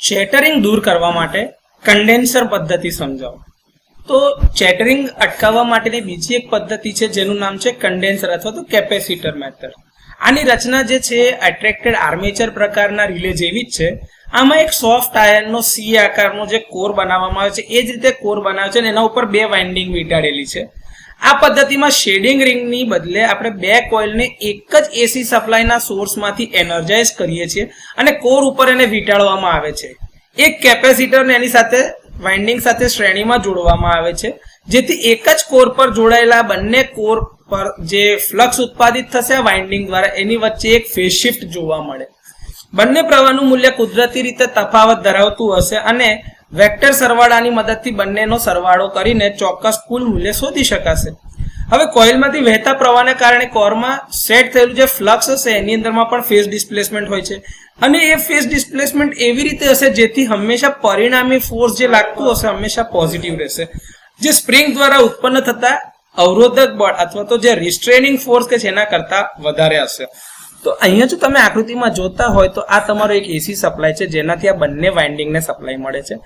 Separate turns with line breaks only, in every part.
ચેટરિંગ દૂર કરવા માટે કન્ડેન્સર પદ્ધતિ સમજાવો. તો ચેટરિંગ અટકાવવા માટેની બીજી એક પદ્ધતિ છે જેનું નામ છે કન્ડેન્સર અથવા તો કેપેસિટર મેથડ. આની રચના જે છે એટ્રેક્ટેડ આર્મેચર પ્રકારના રિલે જેવી જ છે. આમાં એક સોફ્ટ આયર્નનો સી આકારનો જે કોર બનાવવામાં આવે છે એ જ રીતે કોર બનાવે છે અને એના ઉપર બે વાઇન્ડિંગ વીંટાળેલી છે. આ પદ્ધતિમાં શેડિંગ રિંગની બદલે આપણે બે કોઇલને એક જ એસી સપ્લાયના સોર્સમાંથી એનર્જાઇઝ કરીએ છીએ અને કોર ઉપર એને વીંટાળવામાં આવે છે. એક કેપેસિટરને એની સાથે વાઇન્ડિંગ સાથે શ્રેણીમાં જોડવામાં આવે છે જેથી એક જ કોર પર જોડાયેલા બંને કોર પર જે ફ્લક્સ ઉત્પાદિત થશે આ વાઇન્ડિંગ દ્વારા એની વચ્ચે એક ફેઝ શિફ્ટ જોવા મળે. બંને પ્રવાહનું મૂલ્ય કુદરતી રીતે તફાવત ધરાવતું હશે અને વેક્ટર સરવાળાની મદદથી બંનેનો સરવાળો કરીને ચોક્કસ કુલ મૂલ્ય શોધી શકાશે. હવે કોઇલમાંથી વહેતા પ્રવાહને કારણે કોરમાં સેટ થયેલું જે ફ્લક્સ હશે એની અંદરમાં પણ ફેઝ ડિસ્પ્લેસમેન્ટ હોય છે અને એ ફેઝ ડિસ્પ્લેસમેન્ટ એવી રીતે હશે જેથી હંમેશા પરિણામી ફોર્સ જે લાગતું હશે હંમેશા પોઝિટિવ રહેશે. જે સ્પ્રિંગ દ્વારા ઉત્પન્ન થતા અવરોધક બળ અથવા તો જે રિસ્ટ્રેનિંગ ફોર્સ કે જેના કરતા વધારે હશે. તો અહીંયા જો તમે આકૃતિમાં જોતા હોય તો આ તમારો એક એસી સપ્લાય છે જેનાથી આ બંને વાઇન્ડિંગને સપ્લાય મળે છે.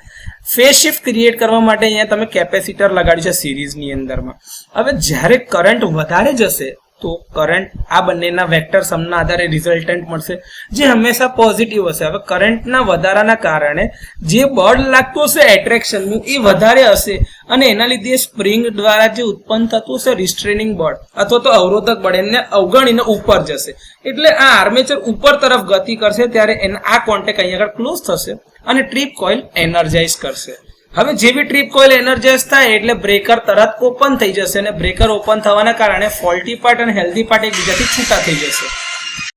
ફેઝ શિફ્ટ ક્રિએટ કરવા માટે અહીંયા તમે કેપેસિટર લગાડ્યું છે સિરીઝની અંદરમાં. હવે જ્યારે કરંટ વધારે જશે તો કરંટ આ બંનેના વેક્ટર સમના આધારે રિઝલ્ટન્ટ મળશે જે હંમેશા પોઝિટિવ હશે. હવે કરંટના વધારાના કારણે જે બળ લાગતું હશે એટ્રેક્શનનું એ વધારે હશે અને એના લીધે સ્પ્રિંગ દ્વારા જે ઉત્પન્ન થતું હશે રિસ્ટ્રેનિંગ બળ અથવા તો અવરોધક બળ એને અવગણીને ઉપર જશે. એટલે આ આર્મેચર ઉપર તરફ ગતિ કરશે ત્યારે આ કોન્ટેક્ટ અહીંયા આગળ ક્લોઝ થશે અને ટ્રીપ કોઇલ એનર્જાઇઝ કરશે. હવે જેવી ટ્રીપ કોઇલ એનર્જાઇઝ થાય એટલે બ્રેકર તરત ઓપન થઈ જશે અને બ્રેકર ઓપન થવાના કારણે ફોલ્ટી પાર્ટ અને હેલ્ધી પાર્ટ એકબીજાથી છૂટા થઈ જશે.